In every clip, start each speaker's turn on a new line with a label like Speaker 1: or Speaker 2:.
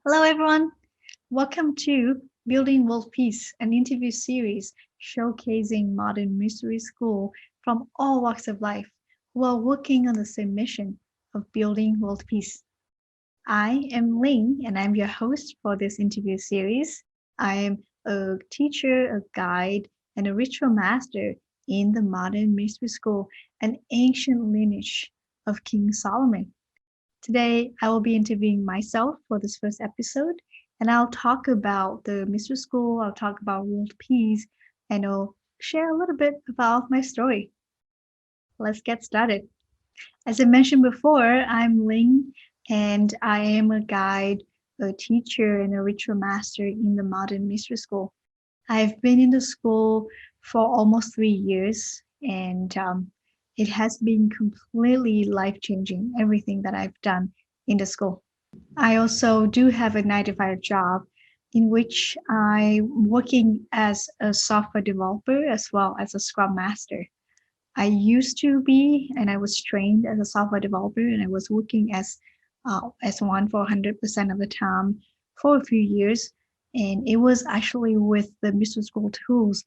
Speaker 1: Hello, everyone. Welcome to Building World Peace, an interview series showcasing modern mystery school from all walks of life who are working on the same mission of building world peace. I am Ling, and I'm your host for this interview series. I am a teacher, a guide, and a ritual master in the modern mystery school, an ancient lineage of King Solomon. Today, I will be interviewing myself for this first episode, and I'll talk about the mystery school, I'll talk about world peace, and I'll share a little bit about my story. Let's get started. As I mentioned before, I'm Ling, and I am a guide, a teacher, and a ritual master in the modern mystery school. I've been in the school for almost 3 years, and it has been completely life changing, everything that I've done in the school. I also do have a 9 to 5 job in which I'm working as a software developer as well as a Scrum Master. I used to be, and I was trained as a software developer, and I was working as one for 100% of the time for a few years. And it was actually with the business school tools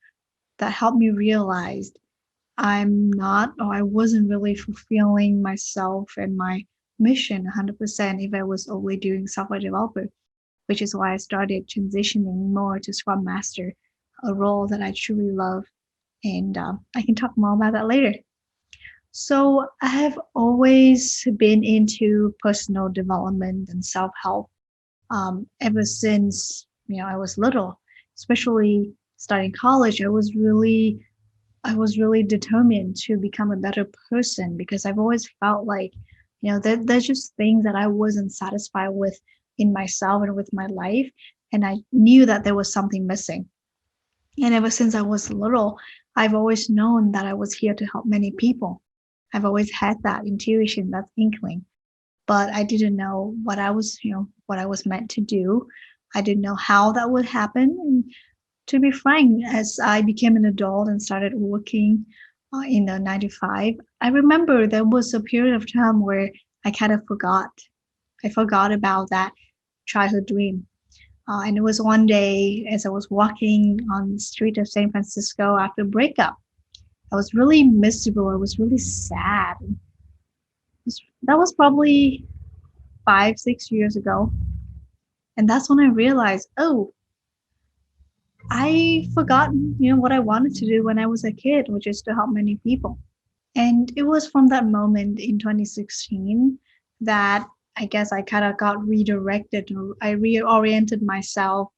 Speaker 1: that helped me realize I'm not, or I wasn't really fulfilling myself and my mission 100% if I was only doing software developer, which is why I started transitioning more to Scrum Master, a role that I truly love. And I can talk more about that later. So I have always been into personal development and self-help ever since I was little, especially starting college. I was really determined to become a better person because I've always felt like there's just things that I wasn't satisfied with in myself and with my life, and I knew that there was something missing. And ever since I was little, I've always known that I was here to help many people. I've always had that intuition, that inkling, but I didn't know what I was meant to do. I didn't know how that would happen. And to be frank, as I became an adult and started working in the 95, I remember there was a period of time where I kind of forgot. I forgot about that childhood dream. And it was one day as I was walking on the street of San Francisco after a breakup. I was really miserable. I was really sad. That was probably 5, 6 years ago. And that's when I realized, oh, I forgotten, what I wanted to do when I was a kid, which is to help many people. And it was from that moment in 2016 that I guess I kind of got redirected. I reoriented myself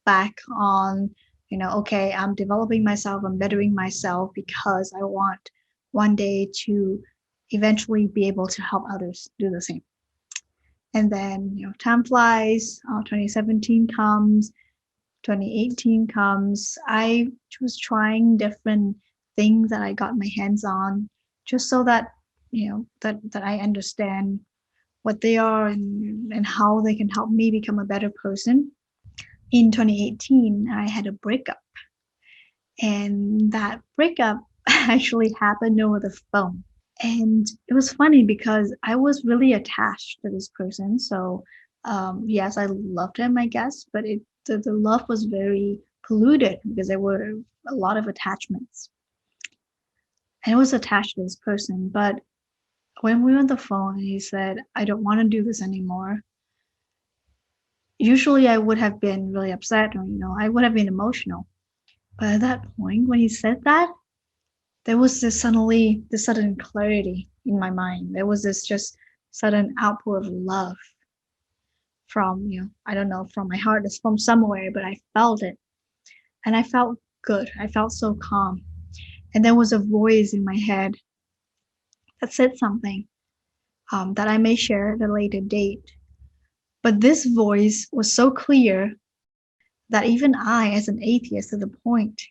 Speaker 1: back on, okay, I'm developing myself, I'm bettering myself because I want one day to eventually be able to help others do the same. And then, time flies, 2017 comes, 2018 comes. I was trying different things that I got my hands on just so that, that I understand what they are and how they can help me become a better person. In 2018, I had a breakup, and that breakup actually happened over the phone. And it was funny because I was really attached to this person. So, yes, I loved him, I guess, but the love was very polluted because there were a lot of attachments. And I was attached to this person. But when we were on the phone, he said, I don't want to do this anymore. Usually I would have been really upset or, I would have been emotional. But at that point, when he said that, there was this sudden clarity in my mind. There was this just sudden outpour of love from, I don't know, from my heart, it's from somewhere, but I felt it. And I felt good. I felt so calm. And there was a voice in my head that said something that I may share at a later date. But this voice was so clear that even I, as an atheist to the point,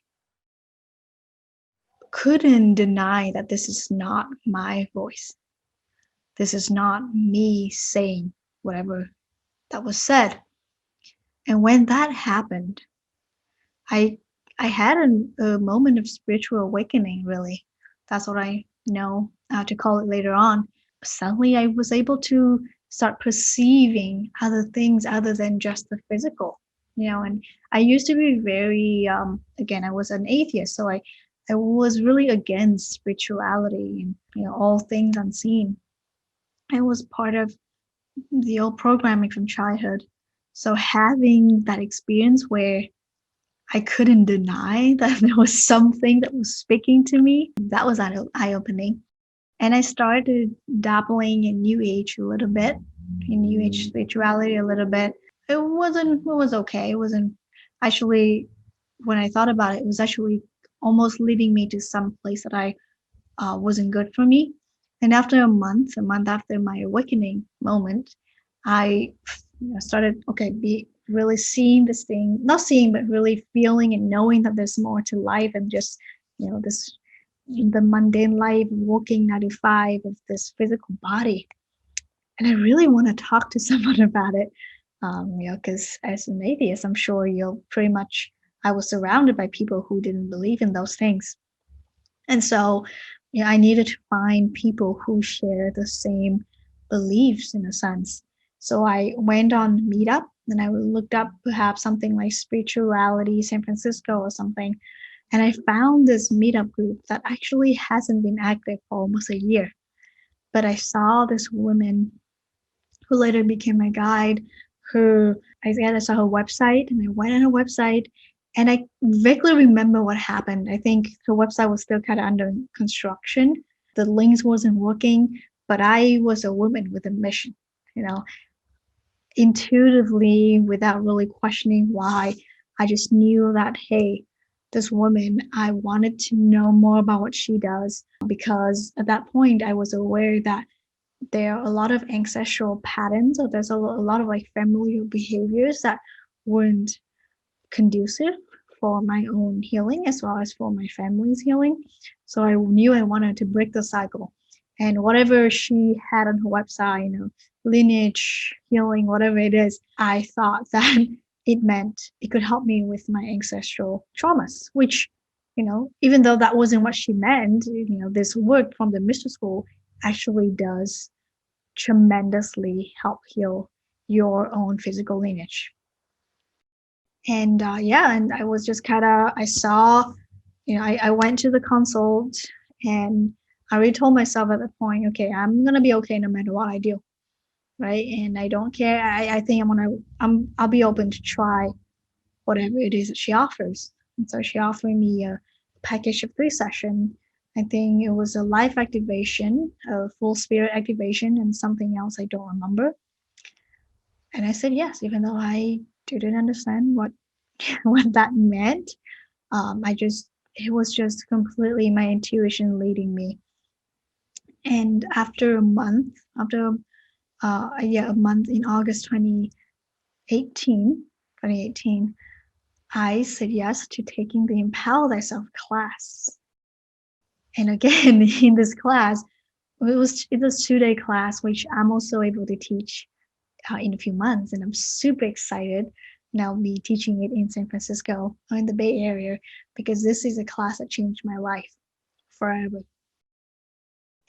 Speaker 1: couldn't deny that this is not my voice. This is not me saying whatever that was said. And when that happened, I I had a moment of spiritual awakening, really. That's what I know to call it later on. Suddenly, I was able to start perceiving other things other than just the physical. And I used to be very again, I was an atheist, so I was really against spirituality and all things unseen. It was part of the old programming from childhood. So having that experience where I couldn't deny that there was something that was speaking to me, that was eye-opening. And I started dabbling in New Age a little bit, in New Age spirituality a little bit. It was okay. It wasn't actually, when I thought about it, it was actually almost leading me to some place that I wasn't good for me. And after a month after my awakening moment, I started, okay, be really seeing this thing, not seeing, but really feeling and knowing that there's more to life than just, this the mundane life, walking 9 to 5 of this physical body. And I really want to talk to someone about it. Because as an atheist, I'm sure you'll pretty much, I was surrounded by people who didn't believe in those things. And so, I needed to find people who share the same beliefs in a sense. So I went on Meetup and I looked up perhaps something like Spirituality San Francisco or something. And I found this Meetup group that actually hasn't been active for almost a year. But I saw this woman who later became my guide, who I saw her website and I went on her website and I vaguely remember what happened. I think her website was still kind of under construction. The links wasn't working, but I was a woman with a mission, you know, intuitively without really questioning why. I just knew that, hey, this woman, I wanted to know more about what she does because at that point I was aware that there are a lot of ancestral patterns or there's a lot of like familial behaviors that weren't conducive for my own healing as well as for my family's healing. So I knew I wanted to break the cycle. And whatever she had on her website, lineage healing, whatever it is, I thought that it meant it could help me with my ancestral traumas, which, even though that wasn't what she meant, this work from the Mr. School actually does tremendously help heal your own physical lineage. And and I was just I saw, I went to the consult and I already told myself at the point, okay, I'm gonna be okay no matter what I do, right? And I don't care. I think I'll be open to try whatever it is that she offers. And so she offered me a package of 3 sessions. I think it was a life activation, a full spirit activation, and something else I don't remember. And I said yes, even though I didn't understand what what that meant. It was just completely my intuition leading me. And after a month, a month in August 2018, I said yes to taking the Empower Thyself class. And again, in this class, it was a 2-day class, which I'm also able to teach in a few months, and I'm super excited now be teaching it in San Francisco or in the Bay Area because this is a class that changed my life forever.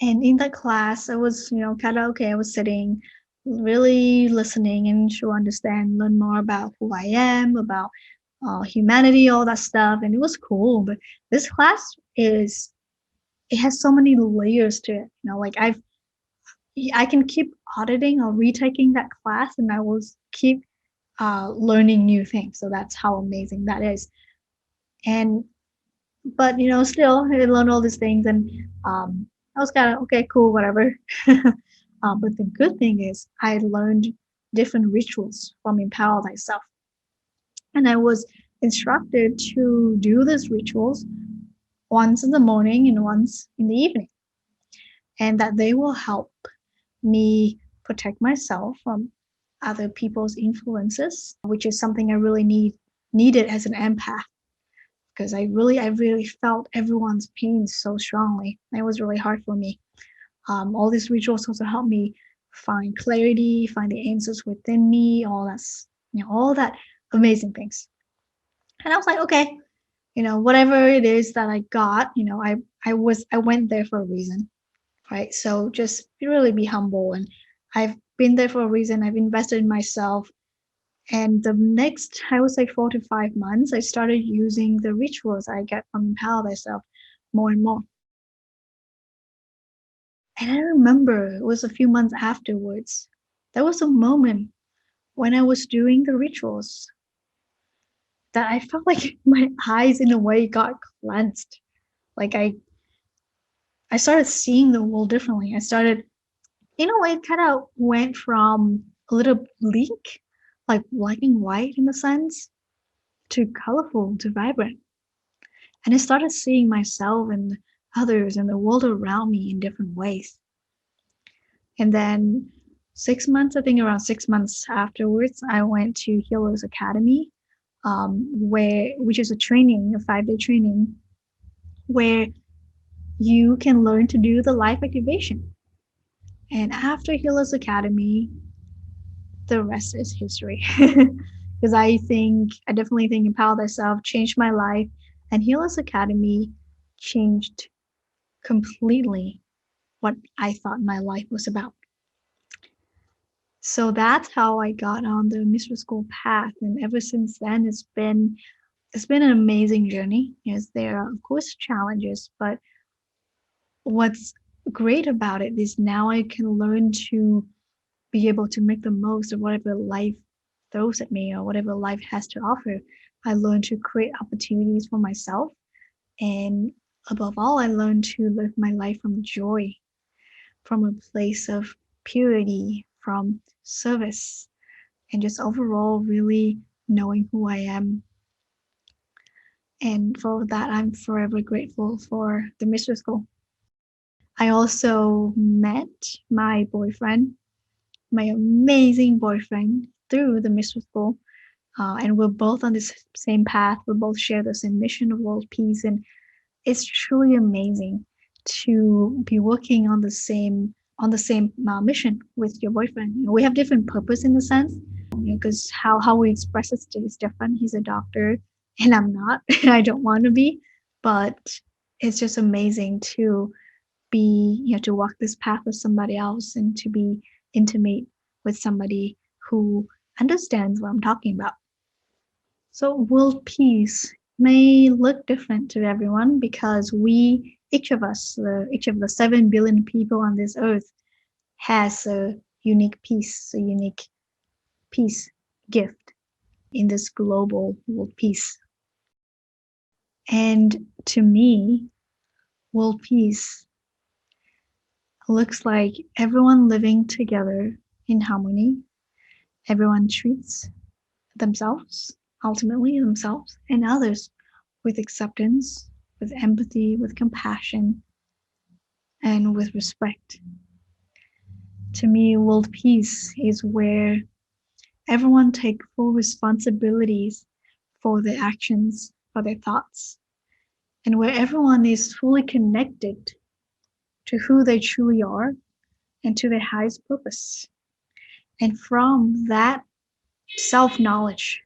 Speaker 1: And in that class, I was, I was sitting, really listening and to understand, learn more about who I am, about humanity, all that stuff, and it was cool. But this class it has so many layers to it. I can keep auditing or retaking that class, and I will keep learning new things. So that's how amazing that is. But still, I learned all these things, and I was kind of okay, cool, whatever. But the good thing is, I learned different rituals from Empower Thyself, and I was instructed to do these rituals once in the morning and once in the evening, and that they will help me protect myself from other people's influences, which is something I really needed as an empath because I really felt everyone's pain so strongly. It was really hard for me. All these rituals also helped me find clarity, find the answers within me, all that amazing things. And I was like, okay, whatever it is that I got, I went there for a reason, right? So just really be humble. And I've been there for a reason. I've invested in myself. And the next, I would say 4 to 5 months, I started using the rituals I get from Empower Thyself more and more. And I remember it was a few months afterwards. There was a moment when I was doing the rituals that I felt like my eyes in a way got cleansed. Like I started seeing the world differently. I started, in a way, it kind of went from a little bleak, like black and white in the sense, to colorful, to vibrant. And I started seeing myself and others and the world around me in different ways. And then 6 months, I think around 6 months afterwards, I went to Healers Academy, which is a training, a 5-day training, where you can learn to do the life activation. And after Healers Academy, the rest is history. Because I definitely think Empower Thyself changed my life, and Healers Academy changed completely what I thought my life was about. So that's how I got on the mystery school path, and ever since then, it's been an amazing journey. Yes, there are of course challenges, but what's great about it is now I can learn to be able to make the most of whatever life throws at me or whatever life has to offer. I learn to create opportunities for myself, and above all, I learn to live my life from joy, from a place of purity, from service, and just overall really knowing who I am. And for that, I'm forever grateful for the mystery school. I also met my boyfriend, my amazing boyfriend, through the mystery school. And we're both on this same path. We both share the same mission of world peace. And it's truly amazing to be working on the same mission with your boyfriend. We have different purpose in the sense, because how we express it is different. He's a doctor, and I'm not. I don't want to be, but it's just amazing to be, to walk this path with somebody else and to be intimate with somebody who understands what I'm talking about. So world peace may look different to everyone because each of us, each of the 7 billion people on this earth has a unique peace, a unique peace gift in this global world peace. And to me, world peace looks like everyone living together in harmony. Everyone treats ultimately themselves and others, with acceptance, with empathy, with compassion, and with respect. To me, world peace is where everyone take full responsibilities for their actions, for their thoughts, and where everyone is fully connected to who they truly are and to their highest purpose. And from that self-knowledge,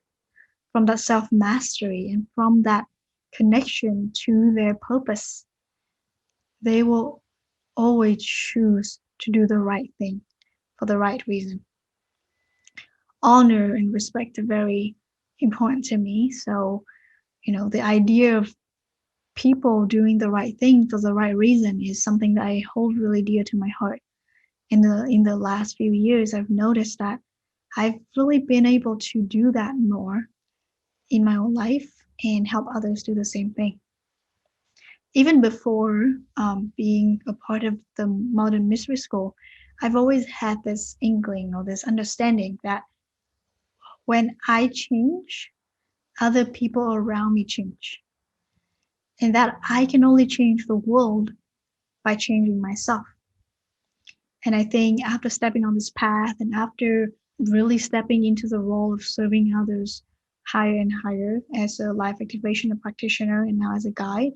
Speaker 1: from that self-mastery, and from that connection to their purpose, they will always choose to do the right thing for the right reason. Honor and respect are very important to me. So, the idea of people doing the right thing for the right reason is something that I hold really dear to my heart. In the last few years, I've noticed that I've really been able to do that more in my own life and help others do the same thing. Even before being a part of the modern mystery school, I've always had this inkling or this understanding that when I change, other people around me change. And that I can only change the world by changing myself. And I think after stepping on this path and after really stepping into the role of serving others higher and higher as a life activation practitioner and now as a guide,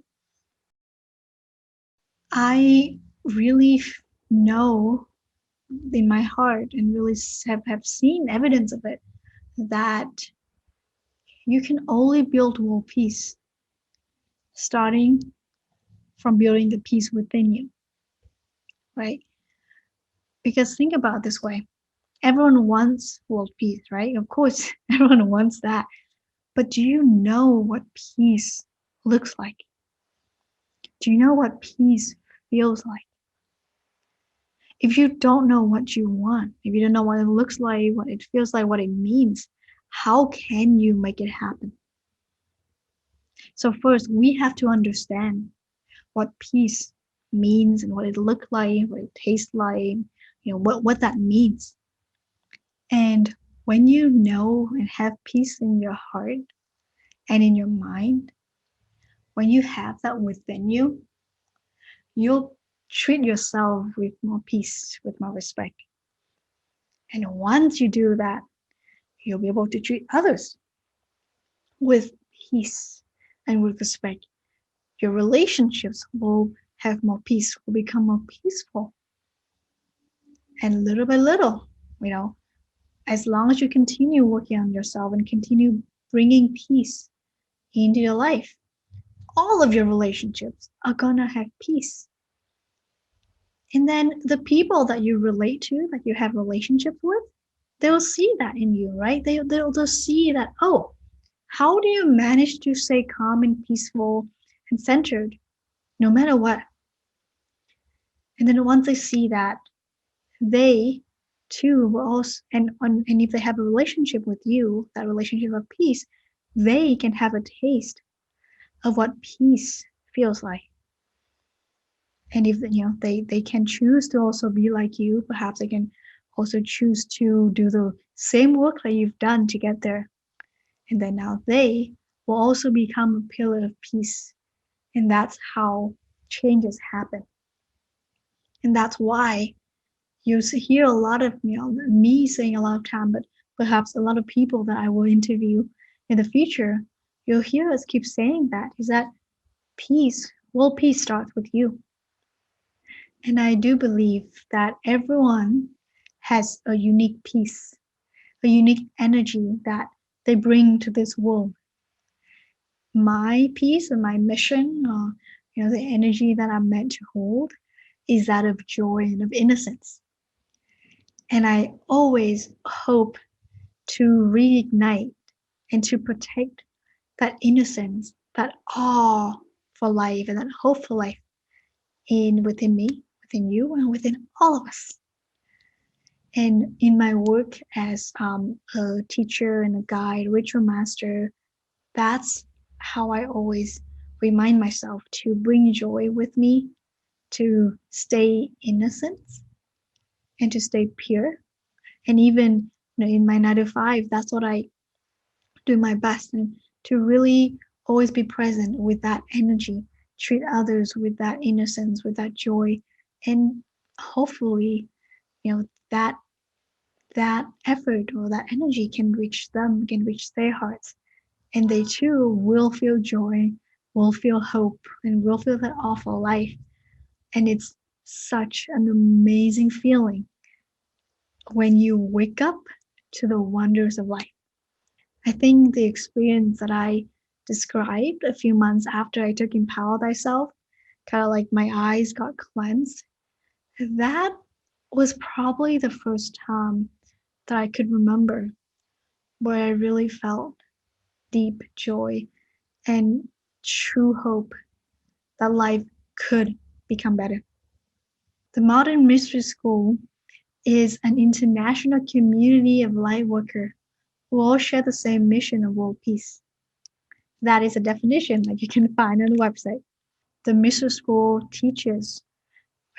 Speaker 1: I really know in my heart and really have seen evidence of it that you can only build world peace starting from building the peace within you, right? Because think about it this way. Everyone wants world peace, right? Of course, everyone wants that. But do you know what peace looks like? Do you know what peace feels like? If you don't know what you want, if you don't know what it looks like, what it feels like, what it means, how can you make it happen? So first, we have to understand what peace means and what it looks like, what it tastes like, what that means. And when you know and have peace in your heart and in your mind, when you have that within you, you'll treat yourself with more peace, with more respect. And once you do that, you'll be able to treat others with peace and with respect. Your relationships will have more peace, will become more peaceful. And little by little, as long as you continue working on yourself and continue bringing peace into your life, all of your relationships are going to have peace. And then the people that you relate to, that you have relationships with, they'll see that in you, right? They'll see that, oh, how do you manage to stay calm and peaceful and centered no matter what? And then once they see that, they too will also, and if they have a relationship with you, that relationship of peace, they can have a taste of what peace feels like. And if they can choose to also be like you, perhaps they can also choose to do the same work that you've done to get there. And then now they will also become a pillar of peace. And that's how changes happen. And that's why you hear a lot of me saying a lot of time, but perhaps a lot of people that I will interview in the future, you'll hear us keep saying that is that peace, world peace starts with you. And I do believe that everyone has a unique peace, a unique energy that they bring to this world. My peace and my mission, the energy that I'm meant to hold, is that of joy and of innocence. And I always hope to reignite and to protect that innocence, that awe for life, and that hope for life within me, within you, and within all of us. And in my work as a teacher and a guide, ritual master, that's how I always remind myself to bring joy with me, to stay innocent, and to stay pure. And even in my 9 to 5, that's what I do my best, and to really always be present with that energy, treat others with that innocence, with that joy, and hopefully, that effort or that energy can reach them, can reach their hearts, and they too will feel joy, will feel hope, and will feel that awful life. And it's such an amazing feeling when you wake up to the wonders of life. I think the experience that I described a few months after I took Empower Thyself, kind of like my eyes got cleansed, that was probably the first time that I could remember where I really felt deep joy and true hope that life could become better. The Modern Mystery School is an international community of light workers who all share the same mission of world peace. That is a definition that you can find on the website. The Mystery School teaches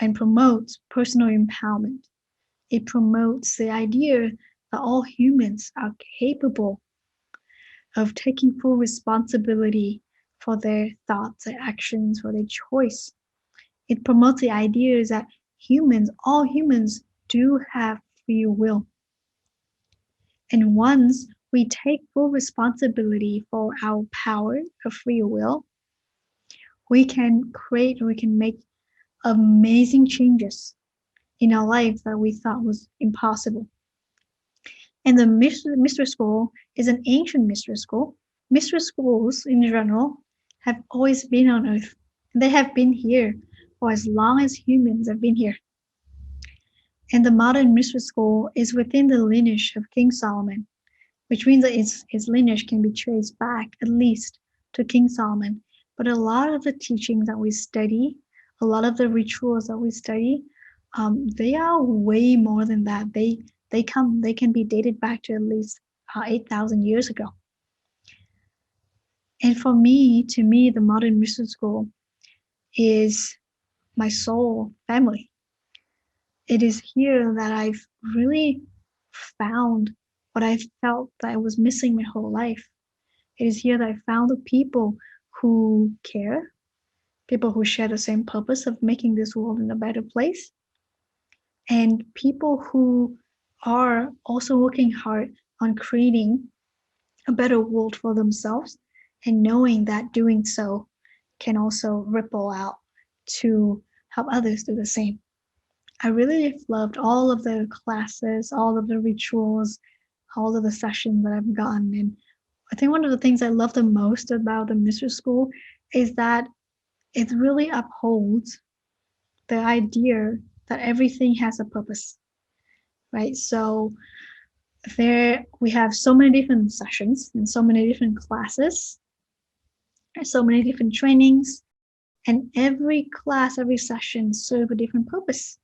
Speaker 1: and promotes personal empowerment. It promotes the idea that all humans are capable of taking full responsibility for their thoughts, their actions, for their choice. It promotes the idea that all humans do have free will. And once we take full responsibility for our power of free will, we can make amazing changes in our lives that we thought was impossible. And the mystery school is an ancient mystery school. Mystery schools in general have always been on Earth. They have been here for as long as humans have been here. And the modern mystery school is within the lineage of King Solomon, which means that his lineage can be traced back at least to King Solomon. But a lot of the teachings that we study, a lot of the rituals that we study, they are way more than that. They can be dated back to at least 8,000 years ago. And to me, the modern mission school is my soul family. It is here that I've really found what I felt that I was missing my whole life. It is here that I found the people who care, people who share the same purpose of making this world a better place, and people who are also working hard on creating a better world for themselves and knowing that doing so can also ripple out to help others do the same. I really loved all of the classes, all of the rituals, all of the sessions that I've gotten. And I think one of the things I love the most about the mystery school is that it really upholds the idea that everything has a purpose, right? So there we have so many different sessions and so many different classes, so many different trainings, and every class, every session serve a different purpose.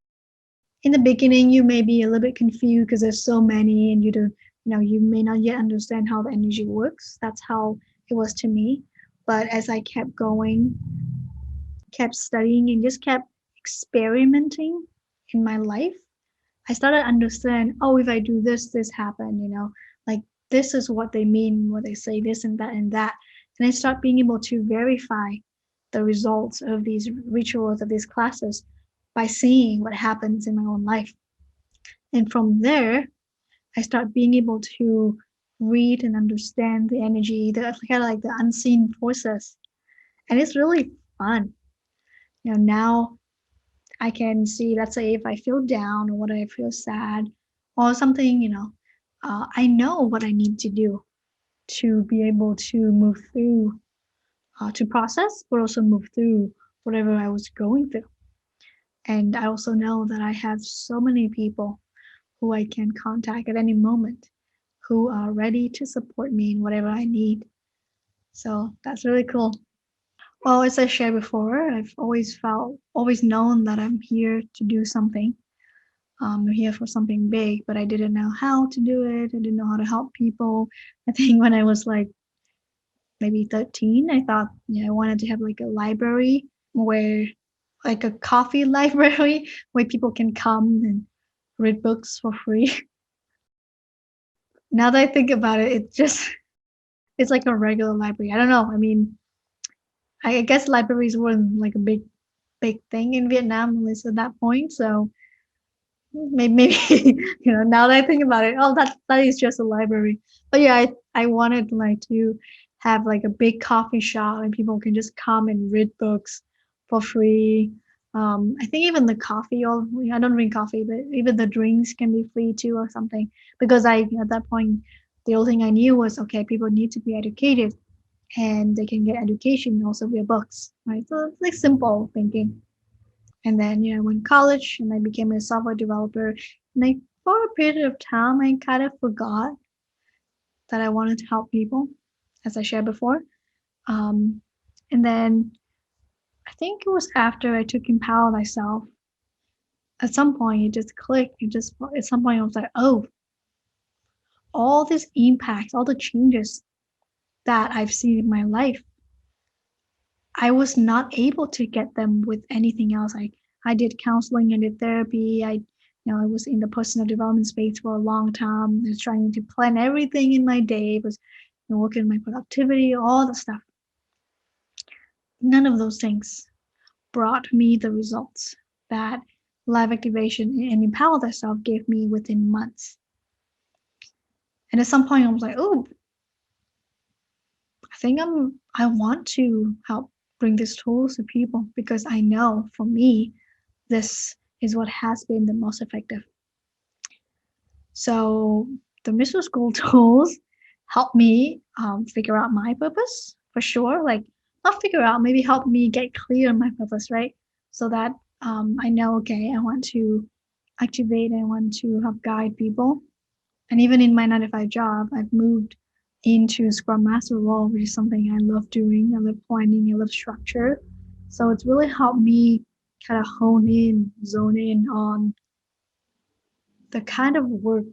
Speaker 1: In the beginning, you may be a little bit confused because there's so many and you may not yet understand how the energy works. That's how it was to me. But as I kept going, kept studying, and just kept experimenting in my life, I started to understand, oh, if I do this, this happen, like this is what they mean when they say this and that and that. And I start being able to verify the results of these rituals, of these classes, by seeing what happens in my own life. And from there, I start being able to read and understand the energy, the kind of like the unseen forces. And it's really fun. Now I can see, let's say if I feel down or what I feel sad or something, I know what I need to do to be able to move through, to process, but also move through whatever I was going through. And I also know that I have so many people who I can contact at any moment who are ready to support me in whatever I need. So that's really cool. Well, as I shared before, I've always known that I'm here to do something. I'm here for something big, but I didn't know how to do it. I didn't know how to help people. I think when I was like maybe 13, I thought, I wanted to have like a library where, like a coffee library where people can come and read books for free. Now that I think about it, it's like a regular library. I don't know. I mean, I guess libraries weren't like a big thing in Vietnam at least at that point. So maybe now that I think about it, oh, that is just a library. But yeah, I wanted like to have like a big coffee shop and people can just come and read books for free. I think even the coffee, or I don't drink coffee, but even the drinks can be free too or something. Because at that point, the only thing I knew was, okay, people need to be educated and they can get education also via books, right? So it's like simple thinking. And then, I went to college and I became a software developer. And for a period of time, I kind of forgot that I wanted to help people, as I shared before. Um, and then I think it was after I took Empower Thyself. At some point, it just clicked. At some point, I was like, oh, all this impact, all the changes that I've seen in my life, I was not able to get them with anything else. I did counseling, I did therapy. I was in the personal development space for a long time. I was trying to plan everything in my day. I was working on my productivity, all the stuff. None of those things brought me the results that live activation and Empower Thyself gave me within months. And at some point, I was like, oh, I think I want to help bring these tools to people because I know for me, this is what has been the most effective. So the mission school tools help me figure out my purpose for sure. Like not figure out, maybe help me get clear on my purpose, right? So that I know, okay, activate. I want to help guide people. And even in my 9 to 5 job, I've moved into Scrum Master role, which is something I love doing. I love planning, I love structure. So it's really helped me kind of zone in on the kind of work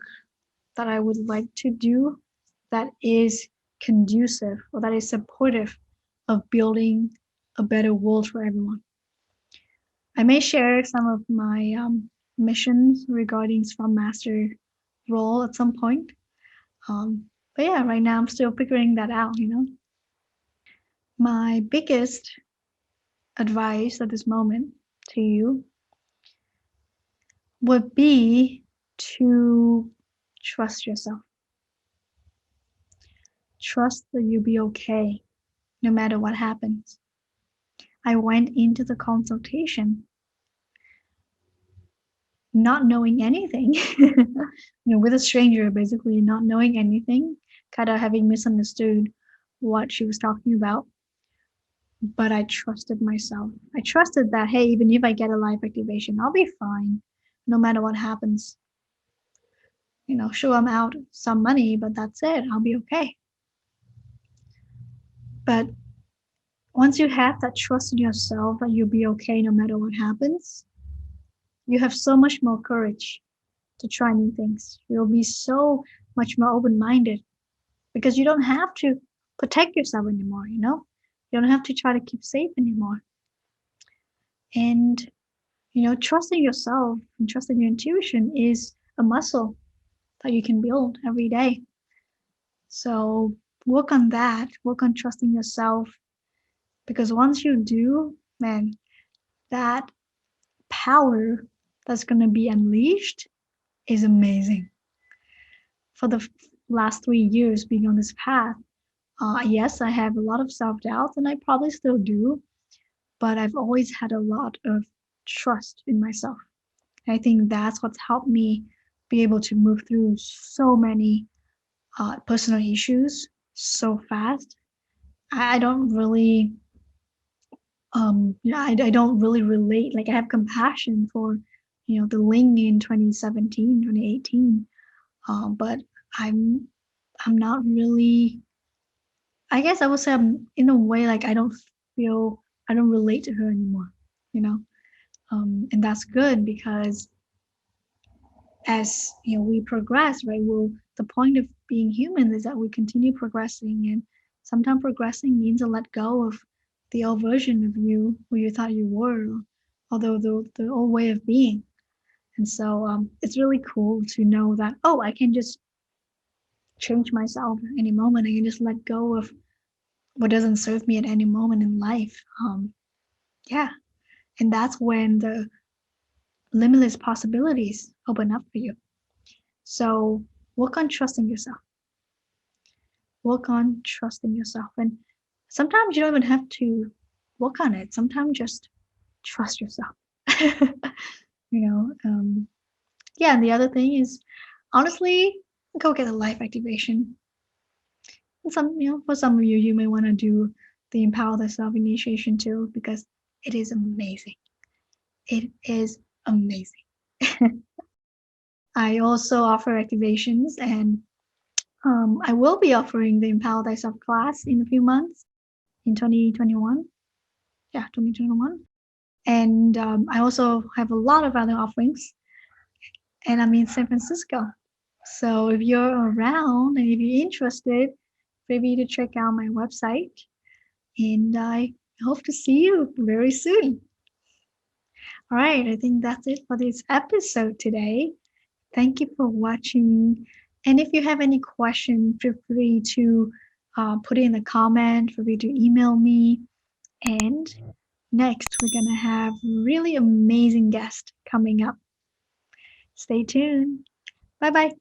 Speaker 1: that I would like to do that is conducive or that is supportive of building a better world for everyone. I may share some of my missions regarding Scrum Master role at some point. But yeah, right now I'm still figuring that out. My biggest advice at this moment to you would be to trust yourself. Trust that you'll be okay no matter what happens. I went into the consultation not knowing anything, with a stranger, basically not knowing anything, kind of having misunderstood what she was talking about. But I trusted myself. I trusted that, hey, even if I get a live activation, I'll be fine no matter what happens. Sure, I'm out some money, but that's it. I'll be okay. But once you have that trust in yourself that you'll be okay no matter what happens, you have so much more courage to try new things. You'll be so much more open-minded because you don't have to protect yourself anymore. You don't have to try to keep safe anymore. And trusting yourself and trusting your intuition is a muscle that you can build every day. So work on that, work on trusting yourself, because once you do, man, that power that's going to be unleashed is amazing. For the last 3 years being on this path, yes, I have a lot of self-doubt, and I probably still do, but I've always had a lot of trust in myself. And I think that's what's helped me be able to move through so many personal issues so fast. I don't really, I don't really relate. Like I have compassion for, the Ling in 2017, 2018, but I'm, I'm not really. I guess I would say I'm in a way like I don't relate to her anymore, you know, and that's good because as we progress, right? The point of being human is that we continue progressing, and sometimes progressing means to let go of the old version of you who you thought you were, although the old way of being. And so it's really cool to know that I can just change myself at any moment. I can just let go of what doesn't serve me at any moment in life. Yeah, and that's when the limitless possibilities open up for you. So work on trusting yourself. Work on trusting yourself. And sometimes you don't even have to work on it. Sometimes just trust yourself. Yeah, and the other thing is honestly, go get a life activation. And for some of you, you may want to do the Empower Thyself initiation too, because it is amazing. It is amazing. I also offer activations, and I will be offering the Empower Thyself class in a few months in 2021. Yeah, 2021. And I also have a lot of other offerings, and I'm in San Francisco. So if you're around and if you're interested, feel free to check out my website, and I hope to see you very soon. All right, I think that's it for this episode today. Thank you for watching. And if you have any questions, feel free to put it in the comment, feel free to email me. And next, we're going to have really amazing guest coming up. Stay tuned. Bye-bye.